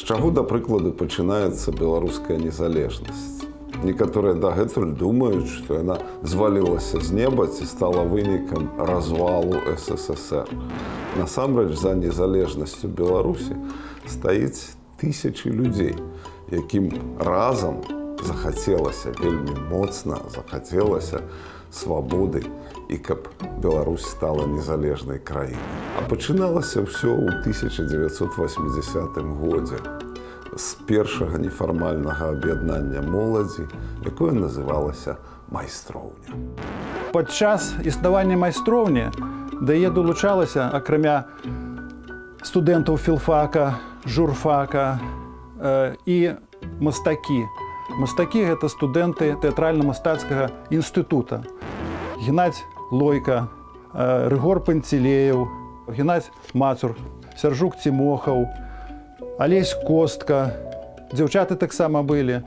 чаго, да прыкладу, пачынаецца беларуская незалежнасць? Некаторыя дагэтуль думаюць, што яна звалілася з неба ці стала вынікам развалу СССР. Насамрэч, за незалежнасцю Беларусі стаіць тысячы людзей, якім разам захацелася, вельмі моцна захацелася свабоды і каб Беларусь стала незалежнай краінай. А пачыналася ўсё ў 1980 годзе з першага нефармальнага аб'яднання моладзі, якое называлася майстроўня. Падчас існавання майстроўні да яе долучалася, акрамя студэнтаў філфака, журфака і мастакі. Мастакі – гэта студэнты тэатральна-мастацкага інстытута. Геннадзь Лойка, Рыгор Панцелеев, Геннадзь Мацур, Сяржук Цімохаў, Алесь Костка, дзяўчаты таксама былі,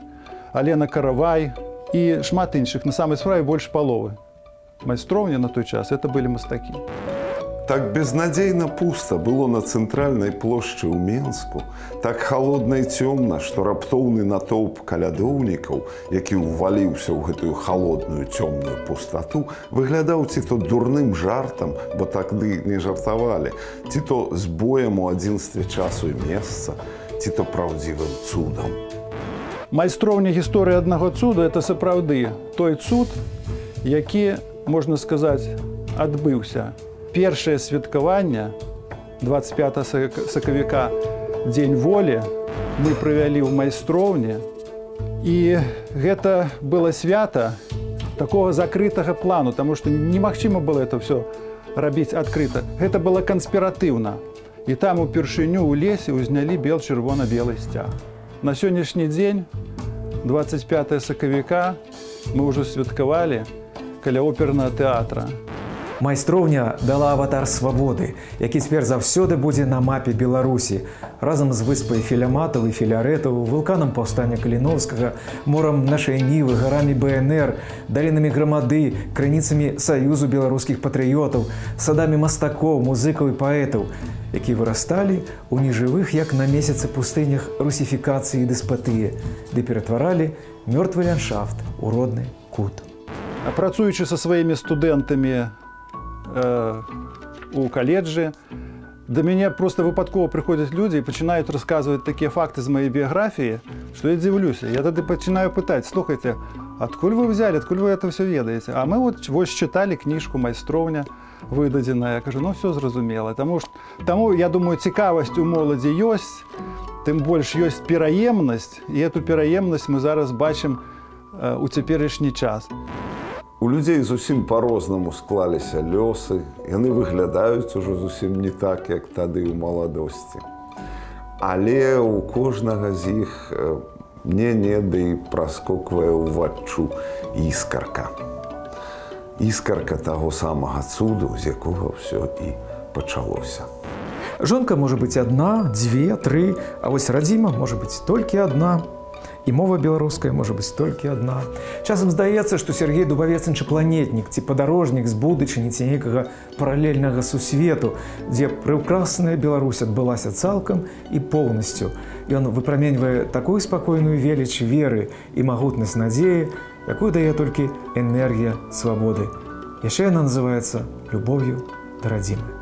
Алена Каравай і шмат іншых. На самай справе больш паловы. Майстроўні на той час – это былі мастакі. Так безнадзейна пуста было на цэнтральнай плошчы ў Менску, так халодна і цёмна, што раптоўны натоўп калядоўнікаў, які ўваліўся ў гэтую халодную цёмную пустату, выглядаў ці то дурным жартам, бо тады не жартавалі, ці то збоем у адзінстве часу і месца, ці то праўдзівым цудам. Майстроўня гісторыі аднаго цуду – это сапраўды той цуд, які, можна сказаць, адбыўся. Першае святкаванне 25 сакавіка, Дзень волі, мы правялі ў майстроўні. І гэта было свята такога закрытага плану, таму што немагчыма было это ўсё рабіць адкрыта. Гэта было канспіратыўна. І там упершыню ў лесе ўзнялі бел-чырвона-белы сцяг. На сённяшні дзень, 25 сакавіка, мы ўжо святкавалі каля опернага тэатра. Майстроўня дала аватар свабоды, які цяпер заўсёды будзе на мапе Беларусі, разам з выспай Філяматаў і Філярэтаў, вулканам паўстання Каліноўскага, морам нашай Нівы, гарамі БНР, далінамі Грамады, крыніцамі Саюзу беларускіх патрыётаў, садамі мастакоў, музыкаў і паэтаў, які вырасталі ў нежывых, як на месяцы пустынях русіфікацыі і дэспатыі, ды ператваралі мёртвы ландшафт у родны кут. Працуючы са сваімі студэнтамі у каледжы, да мяне просто выпадкова прыходзяць людзі і пачынаюць расказваць такія факты з маёй біяграфіі, што я дзіўлюся. Я тады пачынаю пытаць: слухайце, адкуль вы взяли, адкуль вы это все ведаеце? А мы вось чыталі кніжку «Майстроўня» выдадзеная. Я кажу, ну все зразумела. Таму, я думаю, цікавасць у моладзі ёсць, тым больш ёсць пераемнасць, і эту пераемнасць мы зараз бачым у цяперашні час. У людзей зусім па-рознаму склаліся лёсы, яны выглядаюць ужо зусім не так, як тады ў маладосці. Але у кожнага з іх не-не, ды праскоквае ўваччу іскарка. Іскарка таго самага цуду, з якога ўсё і пачалося. Жонка можа быць адна, дзве, тры, а вось радзіма можа быць толькі адна. І мова беларуская можа быць толькі адна. Часам здаецца, што Сергей Дубавец іншапланетнік ці падарожнік з будучыні ці нейкага паралельнага сусвету, дзе прыўкрасная Беларусь адбылася цалкам і поўнасцю. Ён выпраменьвае такую спакойную веліч веры і магутнасць надзеі, якую дае толькі энергія свабоды. Яшчэ яна называецца любоўю да радзімы.